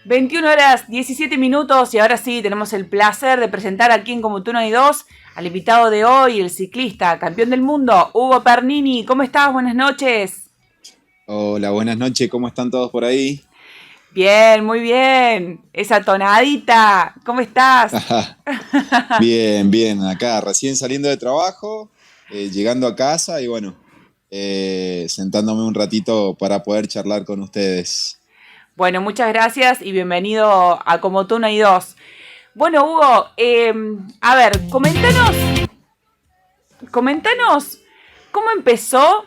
21 horas 17 minutos y ahora sí tenemos el placer de presentar aquí en Como tú no hay dos al invitado de hoy, el ciclista, campeón del mundo, Hugo Pernini. ¿Cómo estás? Buenas noches. Hola, buenas noches, ¿cómo están todos por ahí? Bien, muy bien. Esa tonadita. ¿Cómo estás? Bien, bien, acá recién saliendo de trabajo, llegando a casa y bueno, sentándome un ratito para poder charlar con ustedes. Bueno, muchas gracias y bienvenido a Como tú no hay dos. Bueno, Hugo, a ver, comentanos cómo empezó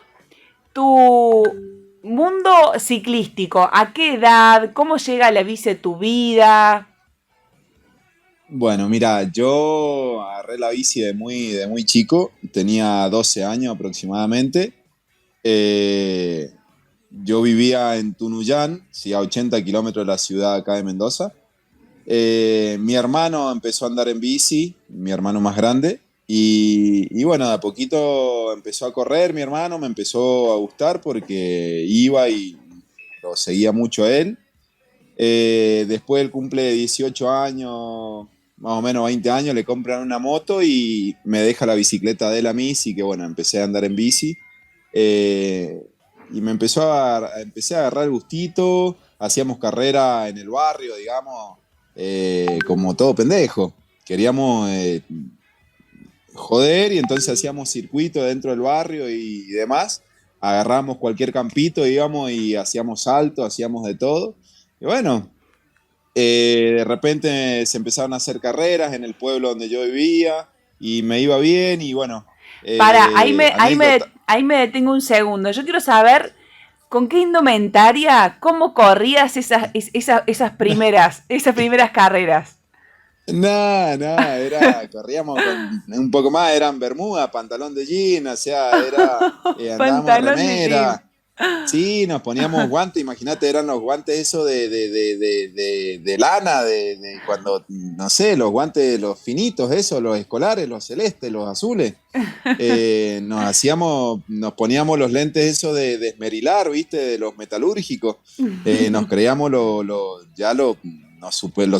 tu mundo ciclístico. ¿A qué edad? ¿Cómo llega la bici a tu vida? Bueno, mira, yo agarré la bici de muy chico, tenía 12 años aproximadamente. Eh, yo vivía en Tunuyán, sí, a 80 kilómetros de la ciudad acá de Mendoza. Mi hermano empezó a andar en bici, mi hermano más grande, y bueno, de a poquito empezó a correr mi hermano, me empezó a gustar porque iba y lo seguía mucho a él. Después él cumple 18 años, más o menos 20 años, le compran una moto y me deja la bicicleta de él a mí, así que bueno, empecé a andar en bici. Eh, y empecé a agarrar el gustito, hacíamos carrera en el barrio, digamos, como todo pendejo. Queríamos joder y entonces hacíamos circuito dentro del barrio y demás. Agarramos cualquier campito, íbamos y hacíamos salto, hacíamos de todo. Y bueno, de repente se empezaron a hacer carreras en el pueblo donde yo vivía y me iba bien y bueno, Para, anécdota. ahí me detengo un segundo. Yo quiero saber con qué indumentaria, cómo corrías esas primeras carreras. No, no, corríamos con un poco más, eran bermudas, pantalón de jean, o sea, andábamos en Pantalón de jean. remera. Sí, nos poníamos guantes, imagínate, eran los guantes esos de lana, cuando, no sé, los guantes, los finitos, esos, los escolares, los celestes, los azules. Nos poníamos los lentes esos de esmerilar, ¿viste? De los metalúrgicos. Nos creíamos los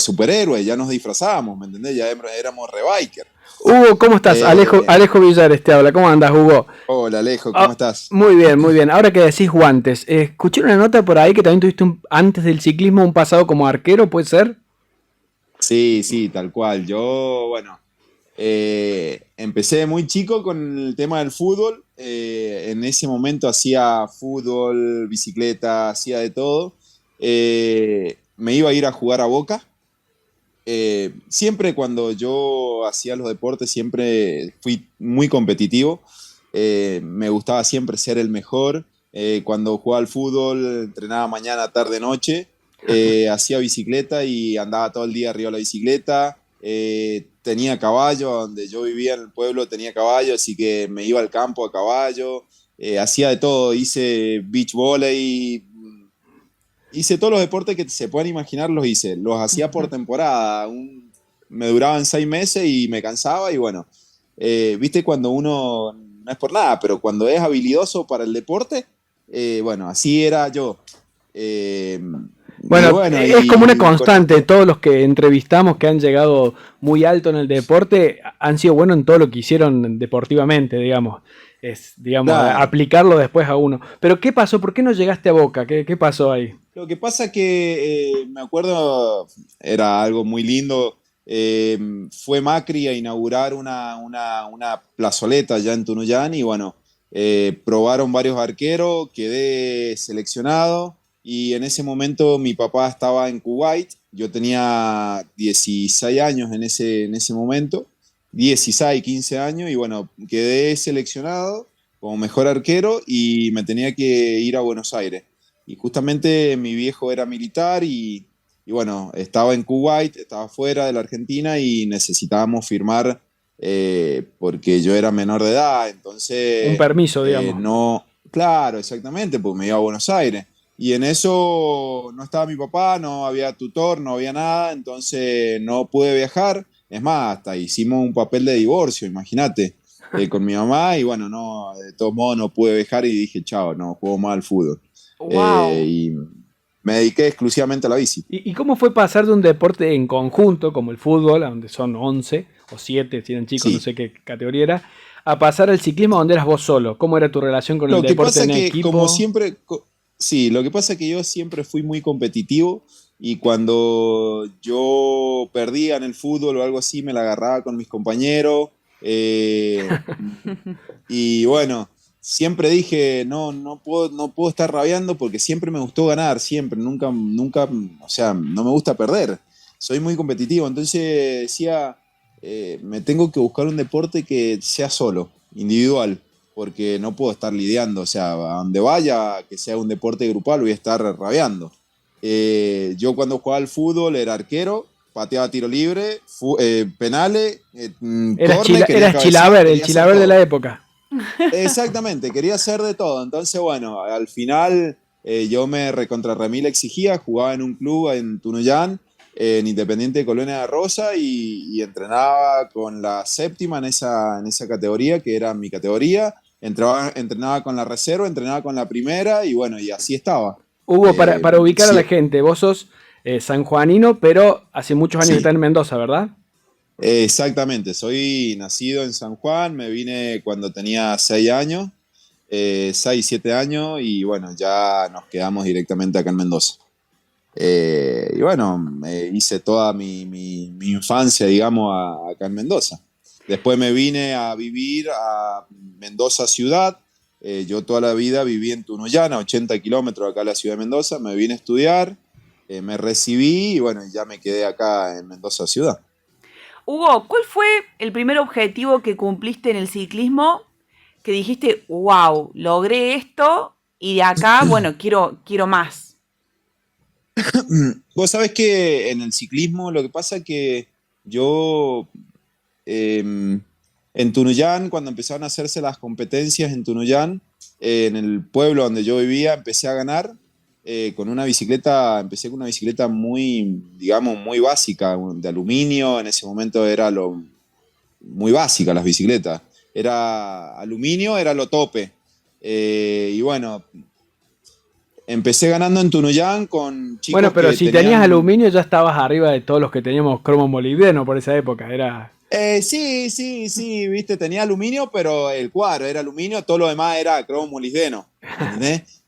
superhéroes, ya nos disfrazábamos, ¿me entendés? Ya éramos rebiker. Hugo, ¿cómo estás? Eh, Alejo Villares te habla. ¿Cómo andas, Hugo? Hola Alejo, ¿cómo Ah, estás? muy bien, muy bien. Ahora que decís guantes, escuché una nota por ahí que también tuviste antes del ciclismo un pasado como arquero, ¿puede ser? Sí, sí, tal cual. Yo, bueno, empecé muy chico con el tema del fútbol. En ese momento hacía fútbol, bicicleta, hacía de todo. Me iba a ir a jugar a Boca. Siempre cuando yo hacía los deportes, siempre fui muy competitivo. Me gustaba siempre ser el mejor. Cuando jugaba al fútbol, entrenaba mañana, tarde, noche. Hacía bicicleta y andaba todo el día arriba de la bicicleta. Tenía caballo, donde yo vivía en el pueblo tenía caballo, así que me iba al campo a caballo. Hacía de todo, hice beach volley, hice todos los deportes que se puedan imaginar, los hice. Los hacía por temporada. Me duraban 6 meses y me cansaba y bueno, viste cuando uno, no es por nada, pero cuando es habilidoso para el deporte, bueno, así era yo. Eh, y Bueno, bueno, es como una y con, constante. Todos los que entrevistamos que han llegado muy alto en el deporte han sido buenos en todo lo que hicieron deportivamente, digamos. Es, digamos, claro. aplicarlo después a uno. Pero ¿qué pasó? ¿Por qué no llegaste a Boca? ¿Qué pasó ahí? Lo que pasa que me acuerdo, era algo muy lindo. eh, Fue Macri a inaugurar una plazoleta allá en Tunuyán y bueno, probaron varios arqueros, quedé seleccionado y en ese momento mi papá estaba en Kuwait, yo tenía 16 años en ese momento, 16 15 años y bueno, quedé seleccionado como mejor arquero y me tenía que ir a Buenos Aires. Y justamente mi viejo era militar y bueno, estaba en Kuwait, estaba fuera de la Argentina y necesitábamos firmar porque yo era menor de edad, Un entonces permiso, digamos. no, claro, exactamente, pues me iba a Buenos Aires. Y en eso no estaba mi papá, no había tutor, no había nada, entonces no pude viajar. Es más, hasta hicimos un papel de divorcio, imagínate, con mi mamá y bueno, no, de todos modos no pude viajar y dije, chao, no juego más al fútbol. Wow. Y me dediqué exclusivamente a la bici. ¿Y cómo fue pasar de un deporte en conjunto, como el fútbol, donde son 11 o 7, si eran chicos, no Sí. sé qué categoría era, a pasar al ciclismo donde eras vos solo? ¿Cómo era tu relación con el Lo que deporte pasa en que, como equipo? siempre, sí, lo que pasa que yo siempre fui muy competitivo y cuando yo perdía en el fútbol o algo así, me la agarraba con mis compañeros. eh, y bueno, siempre dije, no puedo estar rabiando porque siempre me gustó ganar, siempre, nunca, o sea, no me gusta perder. Soy muy competitivo, entonces decía, me tengo que buscar un deporte que sea solo, individual, porque no puedo estar lidiando, o sea, a donde vaya, que sea un deporte grupal, voy a estar rabiando. Yo cuando jugaba al fútbol era arquero, pateaba tiro libre, penales, córner, quería Eras cabecear, Chilaver, el quería hacer Chilaver de la todo. época. Exactamente, quería hacer de todo. Entonces, bueno, al final yo me recontra-remil exigía, jugaba en un club en Tunuyán, en Independiente de Colonia de Rosa, y entrenaba con la séptima en esa categoría, que era mi categoría. Entrenaba con la reserva, entrenaba con la primera, y bueno, y así estaba. Hugo, Eh, para ubicar a sí, la gente, vos sos sanjuanino, pero hace muchos años que sí, estás en Mendoza, ¿verdad? exactamente. Soy nacido en San Juan, me vine cuando tenía 6 años. 6, 7 años y bueno, ya nos quedamos directamente acá en Mendoza. Y bueno, hice toda mi infancia, digamos, acá en Mendoza. Después me vine a vivir a Mendoza ciudad. Yo toda la vida viví en Tunuyán, a 80 kilómetros acá de la ciudad de Mendoza. Me vine a estudiar, me recibí y bueno, ya me quedé acá en Mendoza ciudad. Hugo, ¿cuál fue el primer objetivo que cumpliste en el ciclismo que dijiste, wow, logré esto y de acá, bueno, quiero más? Vos sabés que en el ciclismo lo que pasa es que yo en Tunuyán, cuando empezaron a hacerse las competencias en Tunuyán, en el pueblo donde yo vivía, empecé a ganar con una bicicleta, empecé con una bicicleta muy, digamos, muy básica, de aluminio, en ese momento era muy básica las bicicletas, era aluminio, era lo tope. Y bueno, empecé ganando en Tunuyán con Bueno, chicos pero que si tenías tenían. aluminio ya estabas arriba de todos los que teníamos cromo molibdeno por esa época. Sí, sí, sí, viste, tenía aluminio, pero el cuadro era aluminio, todo lo demás era cromo molibdeno, ¿me entendés?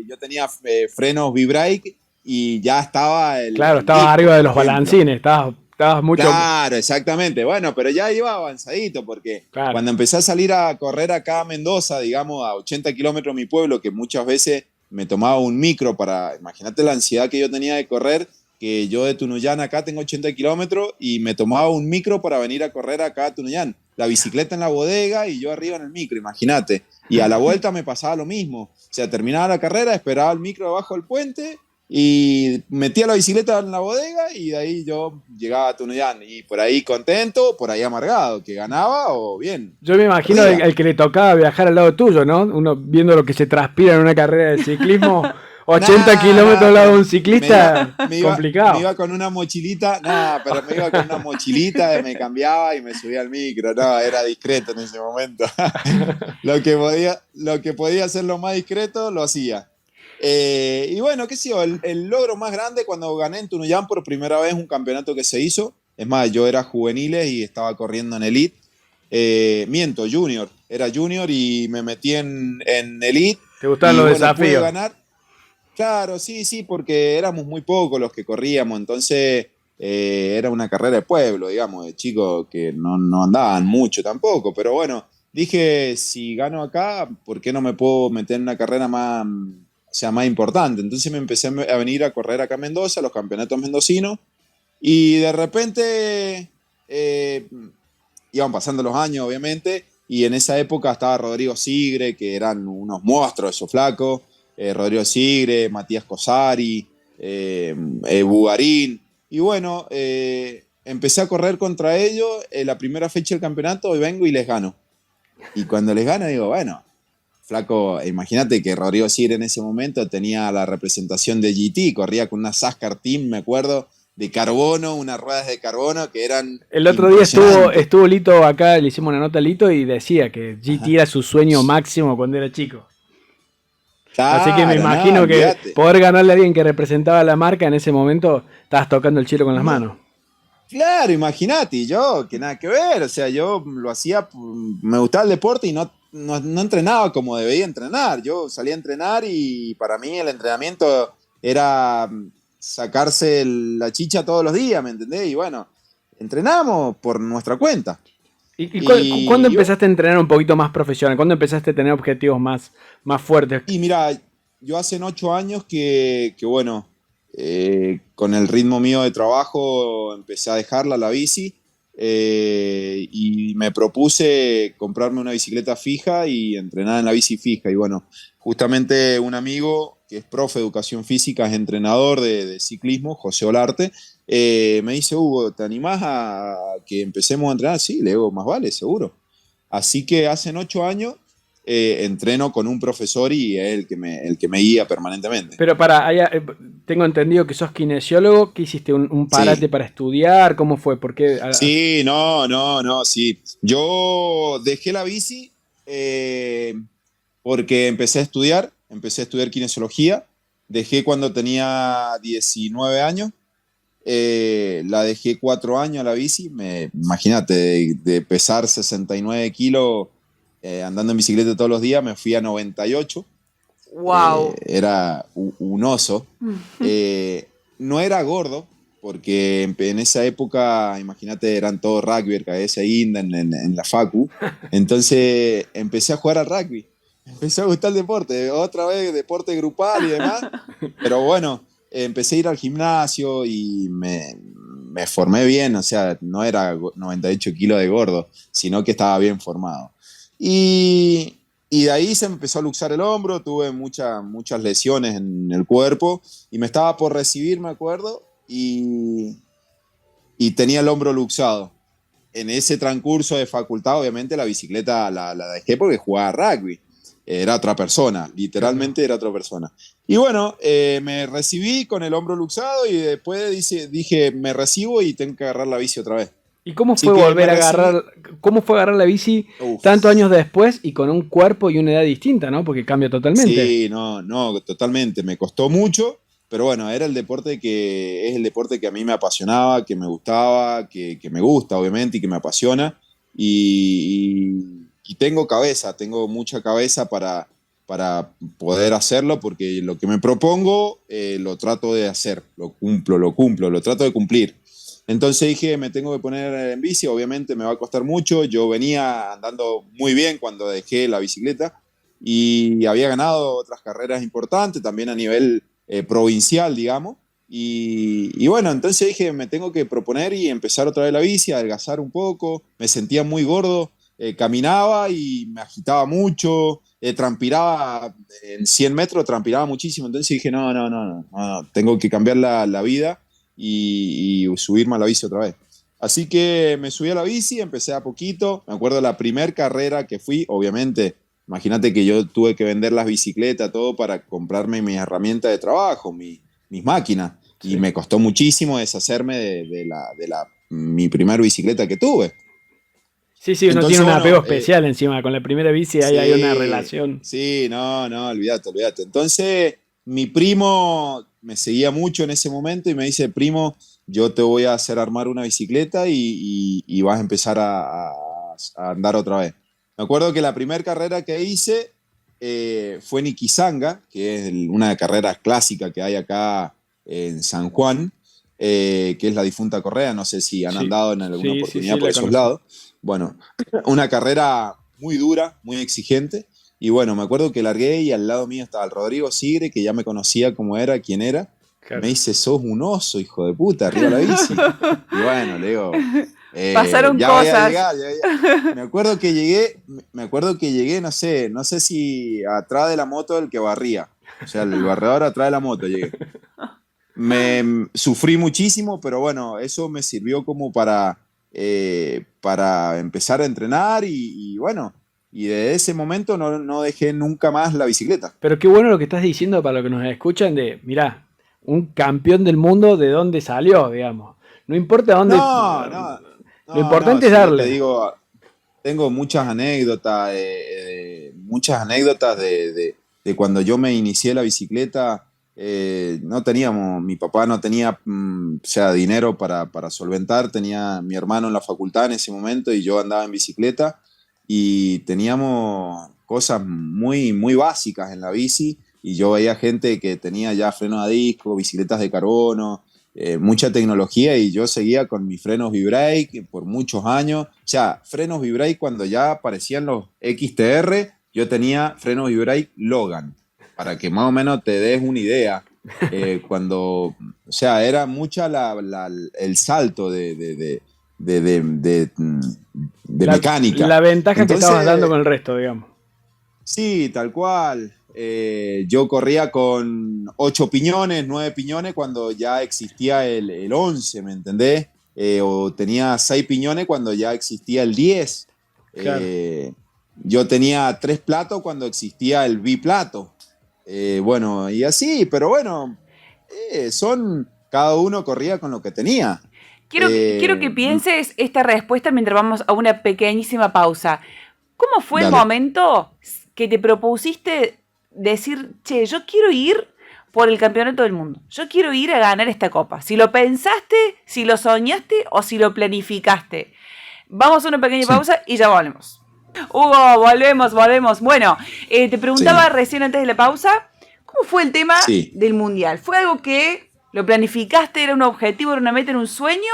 Yo tenía frenos V-Brake y ya estaba Claro, el estabas disco, arriba de por los ejemplo. balancines, estabas mucho. Claro, exactamente. Bueno, pero ya iba avanzadito porque Claro. cuando empecé a salir a correr acá a Mendoza, digamos, a 80 kilómetros de mi pueblo, que muchas veces me tomaba un micro para, imagínate la ansiedad que yo tenía de correr, que yo de Tunuyán acá tengo 80 kilómetros y me tomaba un micro para venir a correr acá a Tunuyán. La bicicleta en la bodega y yo arriba en el micro, imagínate. Y a la vuelta me pasaba lo mismo. O sea, terminaba la carrera, esperaba el micro debajo del puente y metía la bicicleta en la bodega y de ahí yo llegaba a Tunuyán y por ahí contento, por ahí amargado, que ganaba o bien, Yo me imagino perdía. el que le tocaba viajar al lado tuyo, ¿no? Uno viendo lo que se transpira en una carrera de ciclismo, 80 Nada, kilómetros nada, al lado pero de un me iba, ciclista, me iba, me complicado. iba con una mochilita, nada, pero me iba con una mochilita, me cambiaba y me subía al micro, no, era discreto en ese momento. Lo que podía hacer lo más discreto, lo hacía. Y bueno, qué sé yo, el logro más grande cuando gané en Tunuyán por primera vez un campeonato que se hizo, es más, yo era juveniles y estaba corriendo en Elite, miento, junior, era junior y me metí en Elite ¿Te gustaban y los bueno, pude desafíos? ganar. Claro, sí, sí, porque éramos muy pocos los que corríamos, entonces era una carrera de pueblo, digamos, de chicos que no andaban mucho tampoco, pero bueno, dije, si gano acá, ¿por qué no me puedo meter en una carrera más, o sea, más importante? Entonces me empecé a venir a correr acá a Mendoza, los campeonatos mendocinos, y de repente eh, iban pasando los años, obviamente, y en esa época estaba Rodrigo Sigre, que eran unos monstruos esos flacos, Rodrigo Sigre, Matías Cosari, Bugarín, y bueno, empecé a correr contra ellos la primera fecha del campeonato y vengo y les gano. Y cuando les gano digo, bueno, flaco, imagínate que Rodrigo Sigre en ese momento tenía la representación de GT, corría con una Sascar Team, me acuerdo, de carbono, unas ruedas de carbono que eran El otro día impresionantes. estuvo Lito acá, le hicimos una nota a Lito y decía que GT Ajá. era su sueño máximo cuando era chico. Así que me Claro, no, imagino que olvídate. poder ganarle a alguien que representaba la marca en ese momento, estabas tocando el cielo con las manos. Claro, imagínate, y yo, que nada que ver, o sea, yo lo hacía, me gustaba el deporte y no entrenaba como debía entrenar. Yo salía a entrenar y para mí el entrenamiento era sacarse la chicha todos los días, ¿me entendés? Y bueno, entrenamos por nuestra cuenta. ¿Cuándo Y, empezaste a entrenar un poquito más profesional? ¿Cuándo empezaste a tener objetivos más fuertes? Y mira, yo hace 8 años que bueno, con el ritmo mío de trabajo empecé a dejarla, la bici, y me propuse comprarme una bicicleta fija y entrenar en la bici fija. Y bueno, justamente un amigo que es profe de educación física, es entrenador de ciclismo, José Olarte, me dice, Hugo, ¿te animás a que empecemos a entrenar? Sí, le digo, más vale, seguro. Así que hace 8 años entreno con un profesor y es el que me guía permanentemente. Pero tengo entendido que sos kinesiólogo, que hiciste un parate Sí, para estudiar, ¿cómo fue? ¿Por qué? sí, no, no, no, sí. Yo dejé la bici porque empecé a estudiar kinesiología. Dejé cuando tenía 19 años. La dejé 4 años a la bici. Imagínate, de pesar 69 kilos andando en bicicleta todos los días, me fui a 98. Wow. Era un oso. No era gordo, porque en esa época, imagínate, eran todos rugby, cabeza guinda en la facu. Entonces empecé a jugar al rugby. Me empezó a gustar el deporte, otra vez deporte grupal y demás. Pero bueno, empecé a ir al gimnasio y me formé bien, o sea, no era 98 kilos de gordo, sino que estaba bien formado. Y, y de ahí se me empezó a luxar el hombro, tuve muchas lesiones en el cuerpo y me estaba por recibir, me acuerdo, y tenía el hombro luxado. En ese transcurso de facultad, obviamente, la bicicleta la dejé porque jugaba rugby. Era otra persona, Claro. literalmente era otra persona. Y bueno, me recibí con el hombro luxado y después dije, me recibo y tengo que agarrar la bici otra vez. ¿Y cómo Así fue que me volver a recibí. agarrar la bici tantos Uf. años después y con un cuerpo y una edad distinta, ¿no? Porque cambia totalmente. Sí, no, no, totalmente. Me costó mucho, pero bueno, es el deporte que a mí me apasionaba, que me gustaba, que me gusta, obviamente, y que me apasiona. Y tengo mucha cabeza para poder hacerlo, porque lo que me propongo lo trato de hacer, lo trato de cumplir. Entonces dije, me tengo que poner en bici, obviamente me va a costar mucho. Yo venía andando muy bien cuando dejé la bicicleta y había ganado otras carreras importantes, también a nivel provincial, digamos. Y bueno, entonces dije, me tengo que proponer y empezar otra vez la bici, adelgazar un poco. Me sentía muy gordo, caminaba y me agitaba mucho, transpiraba en 100 metros, transpiraba muchísimo. Entonces dije, no, no, no, no, no, tengo que cambiar la vida y subirme a la bici otra vez. Así que me subí a la bici, empecé a poquito. Me acuerdo la primera carrera que fui, obviamente. Imagínate que yo tuve que vender las bicicletas, todo para comprarme mis herramientas de trabajo, mis máquinas. Y Sí. me costó muchísimo deshacerme mi primer bicicleta que tuve. Sí, sí, uno tiene Entonces, un apego bueno, especial encima. Con la primera bici hay una sí, relación. sí, no, no, olvídate, olvídate. Entonces, mi primo me seguía mucho en ese momento y me dice, primo, yo te voy a hacer armar una bicicleta y vas a empezar a andar otra vez. Me acuerdo que la primera carrera que hice fue en Iquizanga, que es una carrera clásica que hay acá en San Juan, que es la difunta Correa. No sé si han Sí, andado en alguna sí, sí, sí, oportunidad por la esos conozco. lados. Bueno, una carrera muy dura, muy exigente. Y bueno, me acuerdo que largué y al lado mío estaba el Rodrigo Sigre, que ya me conocía cómo era, quién era. Me Claro. dice, sos un oso, hijo de puta, arriba la bici. Y bueno, le digo, Pasaron ya voy a cosas. llegar. Me acuerdo que llegué, no sé si atrás de la moto del que barría. O sea, el barredor atrás de la moto llegué. Sufrí muchísimo, pero bueno, eso me sirvió como para empezar a entrenar y bueno, y desde ese momento no dejé nunca más la bicicleta. Pero qué bueno lo que estás diciendo para los que nos escuchan de, mirá, un campeón del mundo de dónde salió, digamos. No importa dónde, No, no, lo no, no, importante es si yo te darle. digo, tengo muchas anécdotas, muchas anécdotas de cuando yo me inicié la bicicleta, no teníamos, mi papá no tenía o sea, dinero para solventar, tenía mi hermano en la facultad en ese momento y yo andaba en bicicleta y teníamos cosas muy, muy básicas en la bici y yo veía gente que tenía ya frenos a disco, bicicletas de carbono, mucha tecnología y yo seguía con mis frenos V-Brake por muchos años. O sea, frenos V-Brake cuando ya aparecían los XTR, yo tenía frenos V-Brake Logan, para que más o menos te des una idea. O sea, era mucha el salto de mecánica. La ventaja que estabas dando Entonces, con el resto, digamos. sí, tal cual. Yo corría con 8 piñones, 9 piñones cuando ya existía el 11, ¿me entendés? O tenía 6 piñones cuando ya existía el 10. Claro. Yo tenía 3 platos cuando existía el biplato. Bueno, y así, pero bueno, cada uno corría con lo que tenía. Quiero que pienses esta respuesta mientras vamos a una pequeñísima pausa. ¿Cómo fue el Dale. momento que te propusiste decir, che, yo quiero ir por el campeonato del mundo? Yo quiero ir a ganar esta copa. Si lo pensaste, si lo soñaste o si lo planificaste. Vamos a una pequeña pausa y ya volvemos. Hugo, volvemos. Bueno, te preguntaba recién antes de la pausa, ¿cómo fue el tema del mundial? ¿Fue algo que lo planificaste, era un objetivo, era una meta, era un sueño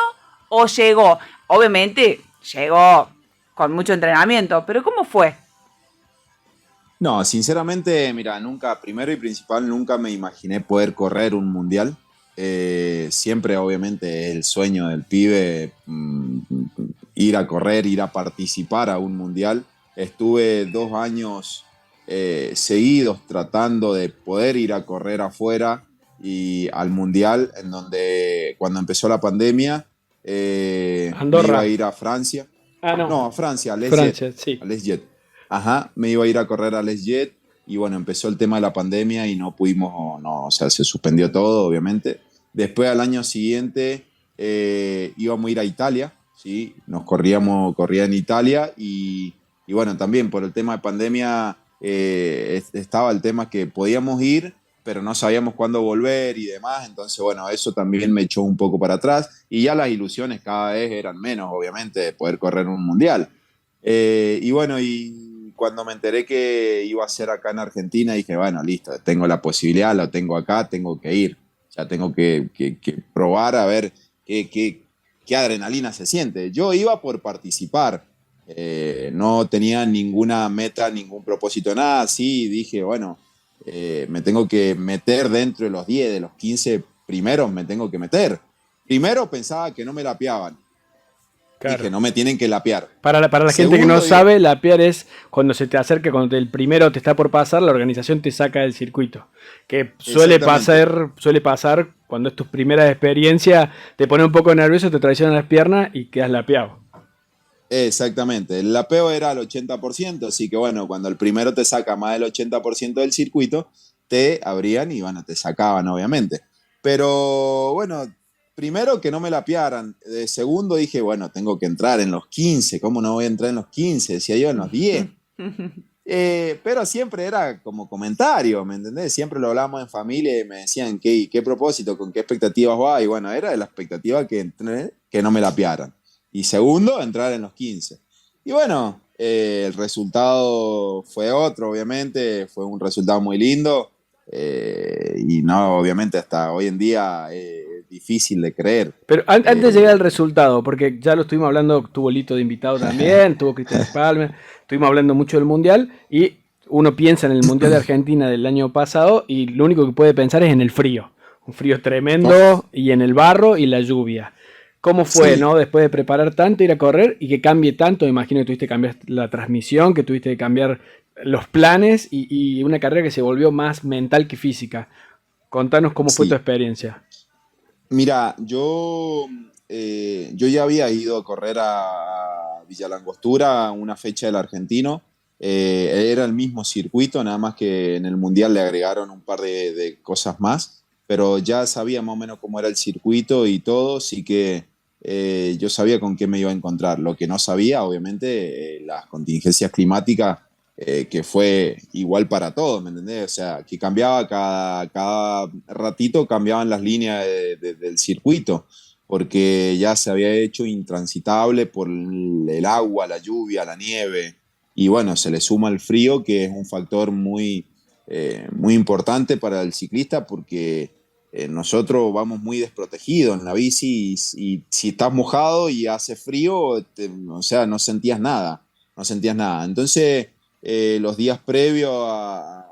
o llegó? Obviamente llegó con mucho entrenamiento, pero ¿cómo fue? No, sinceramente, mira, primero y principal, nunca me imaginé poder correr un mundial. Siempre, obviamente, es el sueño del pibe ir a correr, ir a participar a un mundial. Estuve 2 años seguidos tratando de poder ir a correr afuera y al mundial, en donde cuando empezó la pandemia me iba a ir a Francia. No, a Francia, a LesJet. Ajá, me iba a ir a correr a LesJet y bueno, empezó el tema de la pandemia y no pudimos, o sea, se suspendió todo, obviamente. Después, al año siguiente, íbamos a ir a Italia, ¿sí? Corría en Italia y bueno, también por el tema de pandemia estaba el tema que podíamos ir, pero no sabíamos cuándo volver y demás, entonces bueno, eso también me echó un poco para atrás y ya las ilusiones cada vez eran menos, obviamente, de poder correr un mundial. Y bueno, y cuando me enteré que iba a ser acá en Argentina, dije, bueno, listo, tengo la posibilidad, lo tengo acá, tengo que ir. O sea, tengo que probar a ver qué adrenalina se siente. Yo iba por participar, no tenía ninguna meta, ningún propósito, nada así. Dije, bueno, me tengo que meter dentro de los 10, de los 15 primeros, me tengo que meter. Primero pensaba que no me lapeaban. Claro. Dije, no me tienen que lapear. Para la gente que no sabe, lapear es cuando se te acerca, cuando el primero te está por pasar, la organización te saca del circuito. Que suele pasar cuando es tu primera experiencia, te pone un poco nervioso, te traicionan las piernas y quedas lapeado. Exactamente, el lapeo era al 80%, así que bueno, cuando el primero te saca más del 80% del circuito, te abrían y bueno, te sacaban obviamente. Pero bueno, primero que no me lapearan, de segundo dije, bueno, tengo que entrar en los 15, ¿cómo no voy a entrar en los 15? Decía yo en los 10. Pero siempre era como comentario, ¿me entendés? Siempre lo hablábamos en familia y me decían, ¿qué propósito, con qué expectativas va? Y bueno, era de la expectativa que no me lapearan. Y segundo, entrar en los 15. Y bueno, el resultado fue otro, obviamente, fue un resultado muy lindo. Y no, obviamente hasta hoy en día es difícil de creer. Pero antes de llegar al resultado, porque ya lo estuvimos hablando, tuvo Lito de invitado también, tuvo Cristian Palmer, estuvimos hablando mucho del Mundial y uno piensa en el Mundial de Argentina del año pasado y lo único que puede pensar es en el frío. Un frío tremendo y en el barro y la lluvia. ¿Cómo fue, no? Después de preparar tanto, ir a correr y que cambie tanto, me imagino que tuviste que cambiar la transmisión, que tuviste que cambiar los planes y una carrera que se volvió más mental que física. Contanos cómo fue tu experiencia. Mira, yo ya había ido a correr a Villa Langostura, una fecha del Argentino. Era el mismo circuito, nada más que en el Mundial le agregaron un par de cosas más, pero ya sabía más o menos cómo era el circuito y todo, así que yo sabía con qué me iba a encontrar. Lo que no sabía, obviamente, las contingencias climáticas que fue igual para todos, ¿me entendés? O sea, que cambiaba cada ratito, cambiaban las líneas del circuito, porque ya se había hecho intransitable por el agua, la lluvia, la nieve, y bueno, se le suma el frío, que es un factor muy importante para el ciclista, porque nosotros vamos muy desprotegidos en la bici y si estás mojado y hace frío, o sea, no sentías nada, no sentías nada. Entonces, los días previos a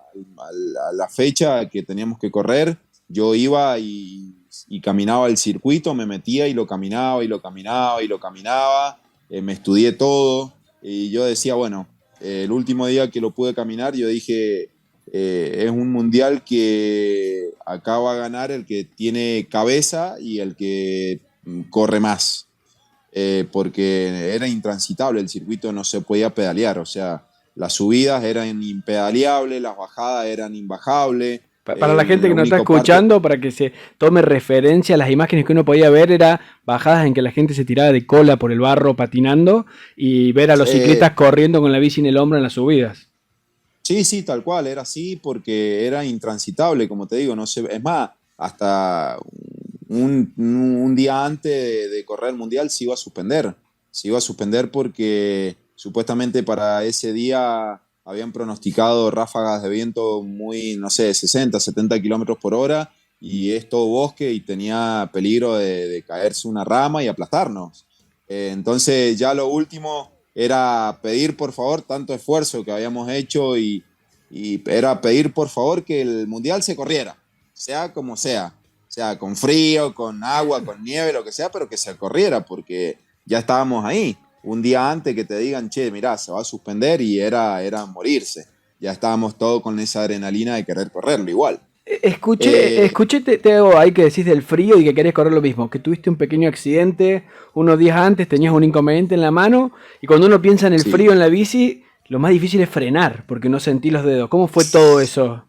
la fecha que teníamos que correr, yo iba y caminaba el circuito, me metía y lo caminaba y lo caminaba y lo caminaba, me estudié todo y yo decía, bueno, el último día que lo pude caminar, yo dije, es un mundial que acá va a ganar el que tiene cabeza y el que corre más, porque era intransitable, el circuito no se podía pedalear, o sea, las subidas eran impedaleables, las bajadas eran imbajables. Para la gente La que no está única parte, escuchando, para que se tome referencia, las imágenes que uno podía ver era bajadas en que la gente se tiraba de cola por el barro patinando y ver a los ciclistas corriendo con la bici en el hombro en las subidas. sí, sí, tal cual, era así porque era intransitable, como te digo, no sé, es más, hasta un día antes de correr el mundial se iba a suspender porque supuestamente para ese día habían pronosticado ráfagas de viento muy, no sé, 60, 70 kilómetros por hora y es todo bosque y tenía peligro de caerse una rama y aplastarnos. Entonces ya lo último era pedir por favor tanto esfuerzo que habíamos hecho y era pedir por favor que el mundial se corriera, sea como sea con frío, con agua, con nieve, lo que sea, pero que se corriera porque ya estábamos ahí. Un día antes que te digan, che, mirá, se va a suspender y era morirse. Ya estábamos todos con esa adrenalina de querer correrlo igual. Eh, Escuché te hago ahí que decís del frío y que querés correr lo mismo, que tuviste un pequeño accidente unos días antes, tenías un inconveniente en la mano y cuando uno piensa en el sí, frío en la bici, lo más difícil es frenar porque no sentí los dedos. ¿Cómo fue todo eso?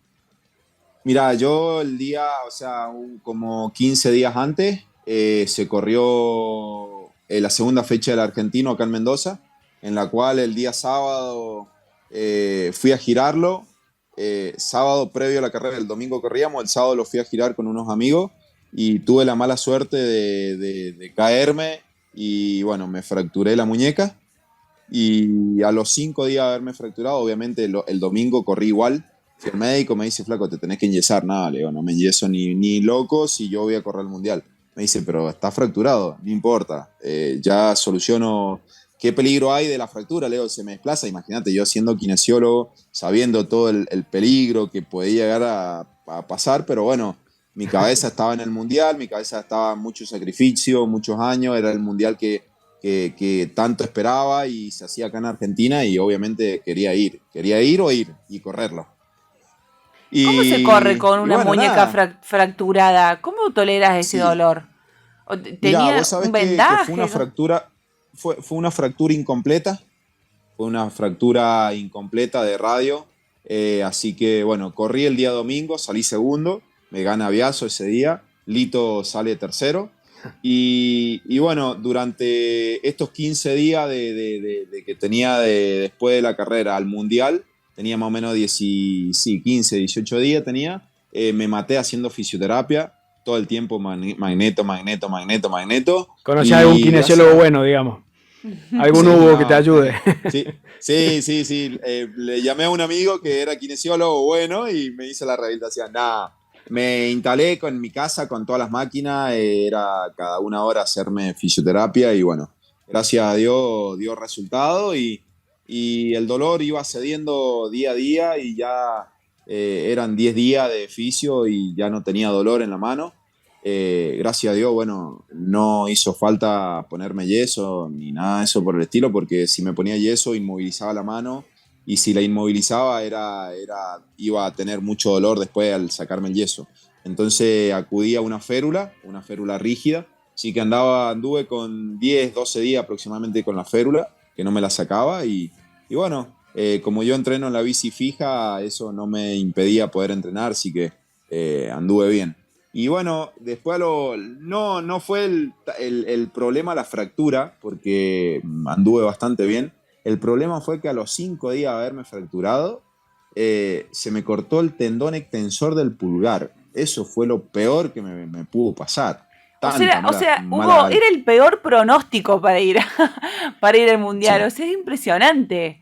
mira, yo el día, o sea, como 15 días antes, se corrió la segunda fecha del argentino acá en Mendoza, en la cual el día sábado fui a girarlo. Sábado previo a la carrera, el domingo corríamos, el sábado lo fui a girar con unos amigos y tuve la mala suerte de caerme y bueno, me fracturé la muñeca y a los 5 días de haberme fracturado, obviamente el domingo corrí igual. Fui al médico, me dice, flaco, te tenés que enyesar. Nada, le digo, no me enyeso ni loco si yo voy a correr el mundial. Me dice, pero está fracturado, no importa. Ya soluciono qué peligro hay de la fractura. Le digo, se me desplaza. Imagínate, yo siendo kinesiólogo, sabiendo todo el peligro que podía llegar a pasar, pero bueno, mi cabeza estaba en el mundial, mi cabeza estaba en mucho sacrificio, muchos años. Era el mundial que tanto esperaba y se hacía acá en Argentina y obviamente quería ir o ir y correrlo. ¿Cómo se corre con Y una bueno, muñeca nada. fracturada? ¿Cómo toleras ese Sí. dolor? Mirá, ¿Tenía vos sabés un que fue una vendaje? fractura, fue una fractura incompleta, fue una fractura incompleta de radio. Así que bueno, corrí el día domingo, salí segundo, me gana Biaso ese día, Lito sale tercero. Y bueno, durante estos 15 días de que tenía después de la carrera al Mundial, tenía más o menos 10, sí, 15, 18 días tenía, me maté haciendo fisioterapia, todo el tiempo magneto, magneto, magneto, magneto, ¿Conocías algún y kinesiólogo gracias, bueno, digamos? ¿Algún sí, Hugo que te no, ayude? sí, sí, sí, sí, le llamé a un amigo que era kinesiólogo bueno y me hizo la rehabilitación, nada. Me instalé con mi casa con todas las máquinas, era cada una hora hacerme fisioterapia y bueno, gracias a Dios dio resultado y el dolor iba cediendo día a día y ya eran 10 días de fisio y ya no tenía dolor en la mano. Gracias a Dios, bueno, no hizo falta ponerme yeso ni nada de eso por el estilo, porque si me ponía yeso inmovilizaba la mano y si la inmovilizaba iba a tener mucho dolor después al sacarme el yeso. Entonces acudí a una férula rígida, sí que anduve con 10 12 días aproximadamente con la férula, que no me la sacaba y bueno, como yo entreno en la bici fija, eso no me impedía poder entrenar, así que anduve bien. Y bueno, después no fue el problema la fractura, porque anduve bastante bien. El problema fue que a los 5 días de haberme fracturado, se me cortó el tendón extensor del pulgar. Eso fue lo peor que me pudo pasar. O sea, Hugo, era el peor pronóstico para ir, para ir al Mundial. Sí. O sea, es impresionante.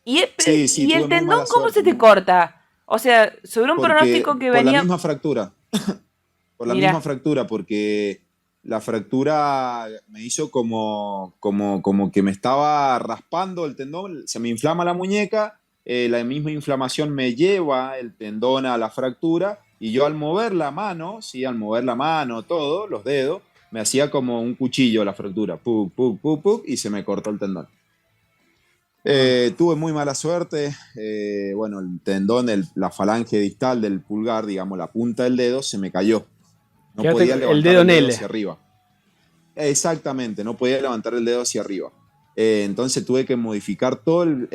¿Y Sí, el tuve muy tendón mala cómo suerte, se te corta? O sea, sobre un pronóstico que por la venía... misma fractura. Por la Mirá. misma fractura, porque la fractura me hizo como que me estaba raspando el tendón, se me inflama la muñeca, la misma inflamación me lleva el tendón a la fractura, y yo al mover la mano, sí, al mover la mano, todo, los dedos, me hacía como un cuchillo la fractura, puk, puk, puk, puk, y se me cortó el tendón. Tuve muy mala suerte. Bueno, el tendón, la falange distal del pulgar, digamos, la punta del dedo, se me cayó. No Quédate podía con levantar el dedo en L. hacia arriba. Exactamente, no podía levantar el dedo hacia arriba. Entonces tuve que modificar todo el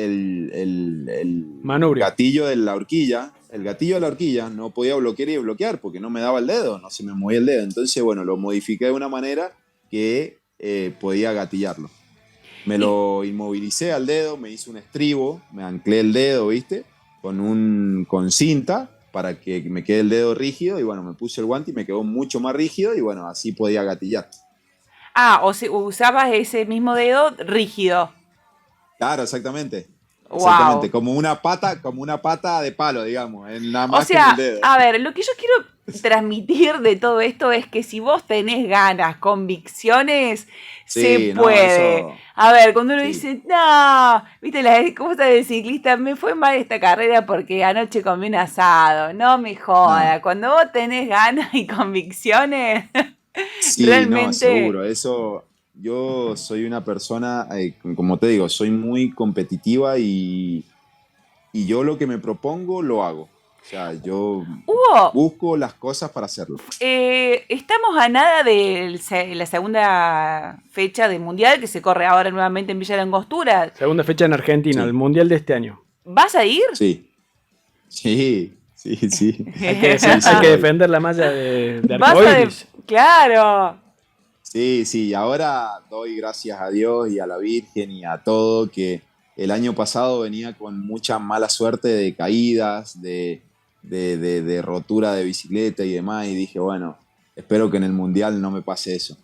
Manubrio. gatillo de la horquilla. El gatillo de la horquilla no podía bloquear y desbloquear porque no me daba el dedo, no se me movía el dedo. Entonces, bueno, lo modifiqué de una manera que podía gatillarlo. Me lo inmovilicé al dedo, me hice un estribo, me anclé el dedo, ¿viste? Con cinta para que me quede el dedo rígido, y bueno, me puse el guante y me quedó mucho más rígido, y bueno, así podía gatillar. Ah, o sea, usabas ese mismo dedo rígido. Claro, exactamente. Wow. Como una pata de palo, digamos, nada O más que en el sea, dedo. a ver, lo que yo quiero transmitir de todo esto es que si vos tenés ganas, convicciones, se Sí, no, puede. eso. A ver, cuando uno Sí. dice, no, viste la cosa del ciclista, me fue mal esta carrera porque anoche comí un asado, no me joda. No. Cuando vos tenés ganas y convicciones, Sí, no, realmente... seguro. Eso, yo soy una persona, como te digo, soy muy competitiva, y yo lo que me propongo lo hago. O sea, yo Hugo, busco las cosas para hacerlo. estamos a nada de la segunda fecha del Mundial que se corre ahora nuevamente en Villa La Angostura. Segunda fecha en Argentina, el Sí, Mundial de este año. ¿Vas a ir? sí, sí, sí, sí. Hay que, Sí, sí, hay que voy. defender la malla de Vas a arcoíris. Claro. Sí, sí, y ahora doy gracias a Dios y a la Virgen y a todo, que el año pasado venía con mucha mala suerte de caídas, de rotura de bicicleta y demás, y dije, bueno, espero que en el Mundial no me pase eso.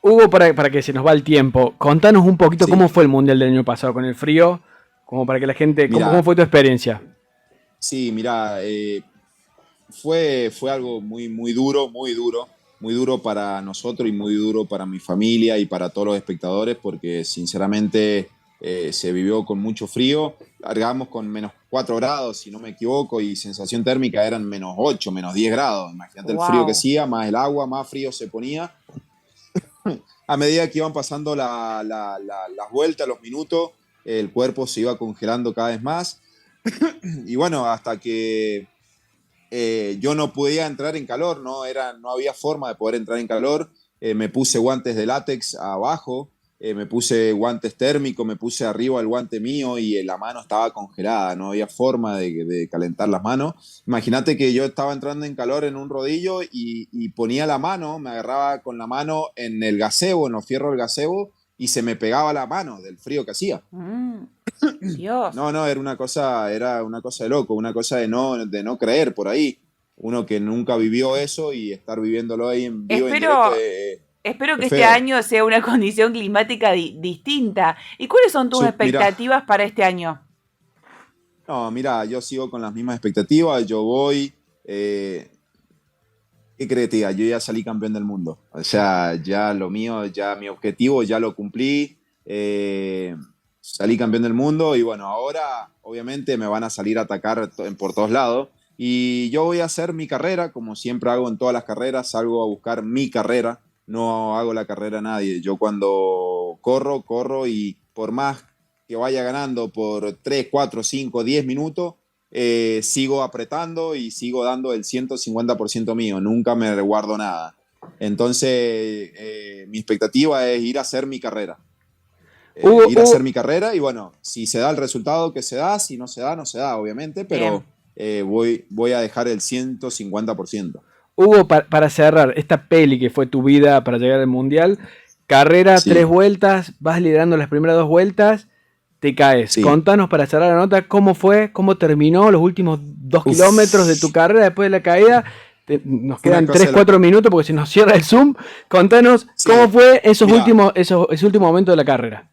Hugo, para que se nos va el tiempo, contanos un poquito cómo Sí, fue el Mundial del año pasado con el frío, como para que la gente, cómo mira, fue tu experiencia. sí, mira, fue algo muy, muy duro, muy duro para nosotros y muy duro para mi familia y para todos los espectadores, porque sinceramente se vivió con mucho frío. Largamos con -4 grados, si no me equivoco, y sensación térmica eran -8, -10 grados. Imagínate el frío que Wow. hacía, más el agua, más frío se ponía. A medida que iban pasando las vueltas, los minutos, el cuerpo se iba congelando cada vez más. Y bueno, hasta que yo no podía entrar en calor, no había forma de poder entrar en calor. Me puse guantes de látex abajo, me puse guantes térmicos, me puse arriba el guante mío, y la mano estaba congelada, no había forma de calentar las manos. Imagínate que yo estaba entrando en calor en un rodillo, y ponía la mano, me agarraba con la mano en el gazebo, en los fierros del gazebo, y se me pegaba la mano del frío que hacía. Dios. No, era una cosa de loco, una cosa de no creer por ahí. Uno que nunca vivió eso, y estar viviéndolo ahí en vivo, en directo, Espero, espero que es este feo. año sea una condición climática distinta. ¿Y cuáles son tus Mira, expectativas para este año? no, mira, yo sigo con las mismas expectativas, yo voy, ¿qué crees, tía? Yo ya salí campeón del mundo. O sea, ya lo mío, ya mi objetivo, ya lo cumplí. Salí campeón del mundo, y bueno, ahora obviamente me van a salir a atacar por todos lados. Y yo voy a hacer mi carrera, como siempre hago en todas las carreras, salgo a buscar mi carrera, no hago la carrera a nadie. Yo cuando corro, y por más que vaya ganando por 3, 4, 5, 10 minutos, sigo apretando y sigo dando el 150% mío, nunca me guardo nada. Entonces, mi expectativa es ir a hacer mi carrera. Ir a hacer mi carrera, y bueno, si se da el resultado que se da, si no se da, no se da, obviamente, pero voy a dejar el 150%. Hugo, para cerrar, esta peli que fue tu vida para llegar al Mundial, carrera, Sí. 3 vueltas, vas liderando las primeras 2 vueltas, te caes. Sí. Contanos para cerrar la nota cómo fue, cómo terminó los últimos 2 kilómetros de tu carrera después de la caída. Nos Fue una quedan cosa 3, de 4 loco. minutos porque se nos cierra el Zoom. Contanos Sí, cómo fue ese mirá, último momento de la carrera.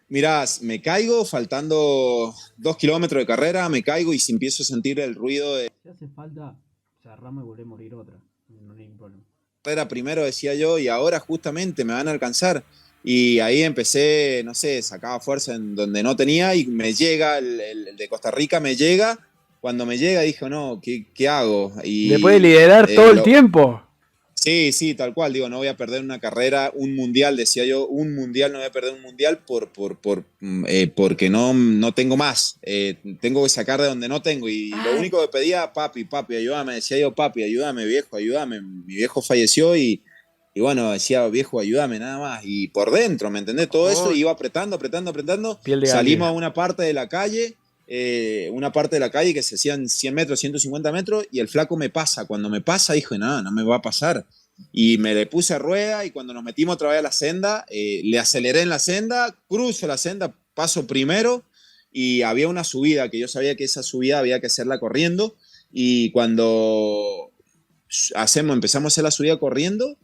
mirá, me caigo faltando 2 kilómetros de carrera, me caigo y si empiezo a sentir el ruido de Si hace falta, cerramos y volvemos a morir otra. No hay ningún problema. carrera primero, decía yo, y ahora justamente me van a alcanzar. Y ahí empecé, no sé, sacaba fuerza en donde no tenía y me llega, el de Costa Rica me llega. Cuando me llega dije, no, ¿qué hago? Después de Y liderar todo el tiempo. sí, sí, tal cual. Digo, no voy a perder una carrera, un mundial, decía yo, un mundial, no voy a perder un mundial porque no tengo más. Tengo que sacar de donde no tengo. Y lo Ay, único que pedía, papi, ayúdame. Decía yo, papi, ayúdame, viejo, ayúdame. Mi viejo falleció y bueno, decía, viejo, ayúdame, nada más. Y por dentro, ¿me entendés? Todo eso, uy, iba apretando, apretando, apretando. Piel de Salimos a gallina. una parte de la calle que se hacían 100 metros, 150 metros, y el flaco me pasa. Cuando me pasa, dije, no, no me va a pasar. Y me le puse a rueda y cuando nos metimos otra vez a la senda, le aceleré en la senda, cruzo la senda, paso primero y había una subida que yo sabía que esa subida había que hacerla corriendo y cuando empezamos a hacer la subida corriendo,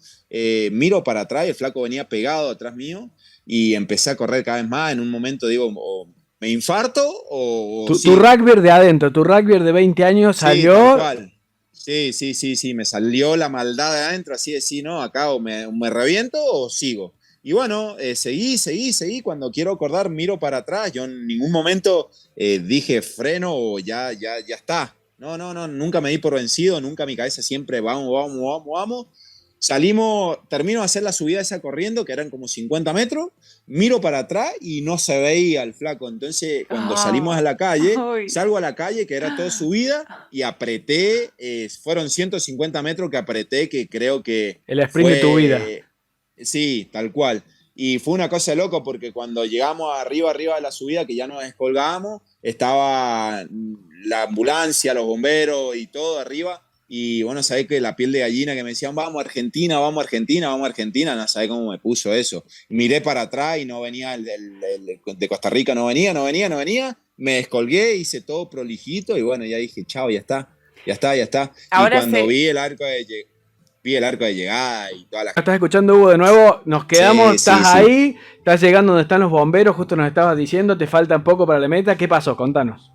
miro para atrás y el flaco venía pegado atrás mío y empecé a correr cada vez más. En un momento digo, o me infarto o Tu sigo. rugby de adentro, tu rugby de 20 años Sí, tal salió. cual. Sí, sí, sí, sí, me salió la maldad de adentro, así de sí, no, acá o me reviento o sigo. Y bueno, seguí, cuando quiero acordar miro para atrás, yo en ningún momento dije freno o ya está. No, no, no, nunca me di por vencido, nunca mi cabeza siempre vamos, vamos, vamos, vamos. Salimos, termino de hacer la subida esa corriendo, que eran como 50 metros, miro para atrás y no se veía el flaco. Entonces, cuando salimos a ah, la calle, ay, salgo a la calle, que era todo subida, y apreté, fueron 150 metros que apreté, que creo que El sprint de tu vida. fue, sí, tal cual. Y fue una cosa de loco porque cuando llegamos arriba de la subida, que ya nos descolgábamos, estaba la ambulancia, los bomberos y todo arriba. Y bueno, sabés que la piel de gallina que me decían, vamos a Argentina, vamos a Argentina, vamos a Argentina, no sabés cómo me puso eso. Miré para atrás y no venía el de Costa Rica, no venía, no venía, no venía. Me descolgué, hice todo prolijito y bueno, ya dije, chao, ya está, ya está, ya está. Y ahora cuando sé. vi el arco de llegada y toda la gente. Estás escuchando, Hugo, de nuevo. Nos quedamos, Sí, estás sí, sí. ahí, estás llegando donde están los bomberos, justo nos estabas diciendo, te falta poco para la meta. ¿Qué pasó? Contanos.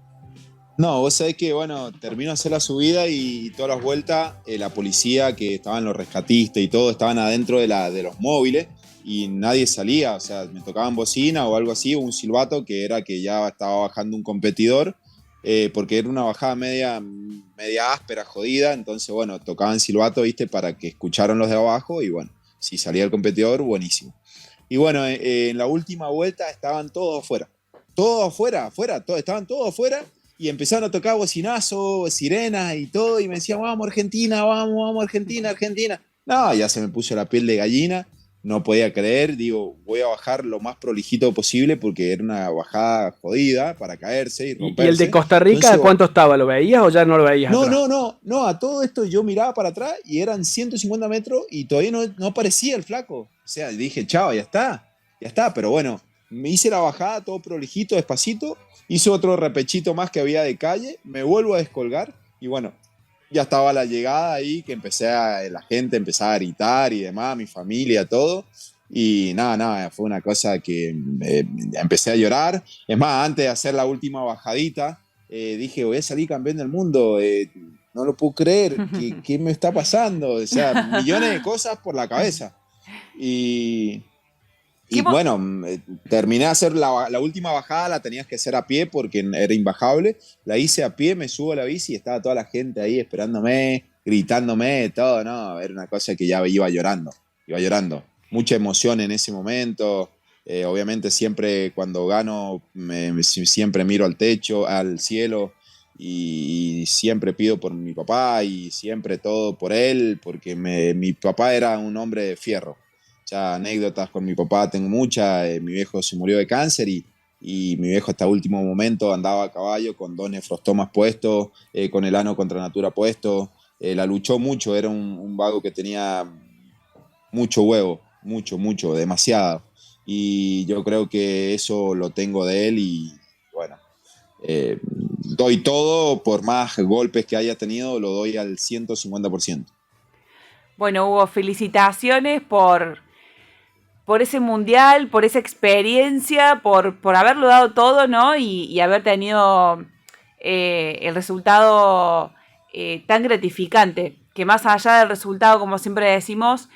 No, vos sabés que, bueno, termino de hacer la subida y todas las vueltas, la policía, que estaban los rescatistas y todo, estaban adentro de los móviles y nadie salía, o sea, me tocaban bocina o algo así, o un silbato que era que ya estaba bajando un competidor, porque era una bajada media áspera, jodida, entonces, bueno, tocaban silbato, viste, para que escucharan los de abajo y, bueno, si salía el competidor, buenísimo. Y bueno, en la última vuelta estaban todos afuera, estaban todos afuera y empezaron a tocar bocinazos, sirenas y todo, y me decían, vamos Argentina, vamos Argentina, Argentina. No, ya se me puso la piel de gallina, no podía creer, digo, voy a bajar lo más prolijito posible porque era una bajada jodida para caerse y ¿Y el de romperse. Costa Rica, Entonces, cuánto estaba? ¿Lo veías o ya no lo veías no, atrás? no, no, no, a todo esto yo miraba para atrás y eran 150 metros y todavía no aparecía el flaco. O sea, dije, chao, ya está, pero bueno, me hice la bajada todo prolijito, despacito, hice otro repechito más que había de calle, me vuelvo a descolgar y bueno, ya estaba la llegada ahí, que la gente empezaba a gritar y demás, mi familia, todo. Y nada, fue una cosa que empecé a llorar. Es más, antes de hacer la última bajadita, dije, voy a salir campeón del mundo, no lo puedo creer, ¿qué me está pasando? O sea, millones de cosas por la cabeza. Y, ¿Qué y mo- bueno, terminé de hacer la última bajada, la tenías que hacer a pie porque era imbajable. La hice a pie, me subo a la bici y estaba toda la gente ahí esperándome, gritándome, todo, ¿no? Era una cosa que ya iba llorando, iba llorando. Mucha emoción en ese momento. Obviamente siempre cuando gano, siempre miro al techo, al cielo y siempre pido por mi papá y siempre todo por él, porque mi papá era un hombre de fierro. Ya anécdotas con mi papá tengo muchas. Mi viejo se murió de cáncer y mi viejo hasta último momento andaba a caballo con 2 nefrostomas puestos, con el ano contra natura puesto. La luchó mucho, era un vago que tenía mucho huevo, mucho, demasiado. y yo creo que eso lo tengo de él y bueno, doy todo, por más golpes que haya tenido, lo doy al 150%. Bueno, Hugo, felicitaciones por ese mundial, por esa experiencia, por haberlo dado todo, ¿no? Y haber tenido el resultado tan gratificante, que más allá del resultado, como siempre decimos,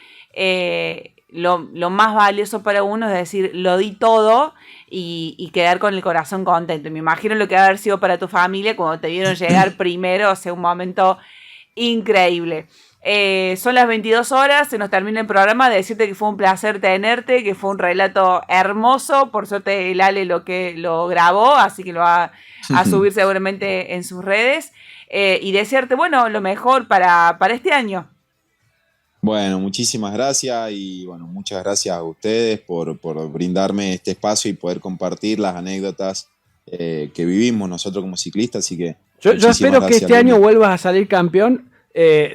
lo más valioso para uno es decir, lo di todo y quedar con el corazón contento. Me imagino lo que va a haber sido para tu familia cuando te vieron llegar primero, o sea, un momento increíble. Son las 22 horas, se nos termina el programa. Decirte que fue un placer tenerte, que fue un relato hermoso. Por suerte el Ale lo grabó, así que lo va a subir seguramente en sus redes. Y desearte, bueno, lo mejor para este año. Bueno, muchísimas gracias y bueno, muchas gracias a ustedes por brindarme este espacio y poder compartir las anécdotas que vivimos nosotros como ciclistas. Así que Yo muchísimas espero que gracias, este año Luli. vuelvas a salir campeón.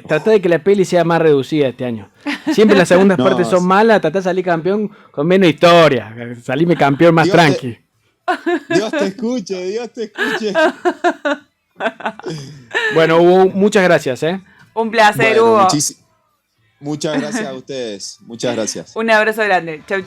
Trata de que la peli sea más reducida este año. Siempre las segundas No, partes son malas. Trata de salir campeón con menos historia. Salirme campeón más Dios tranqui. Dios te escuche, Dios te escuche. Bueno, Hugo, muchas gracias, ¿eh? Un placer, Bueno, Hugo. muchas gracias a ustedes. Muchas gracias. Un abrazo grande. Chau, chau.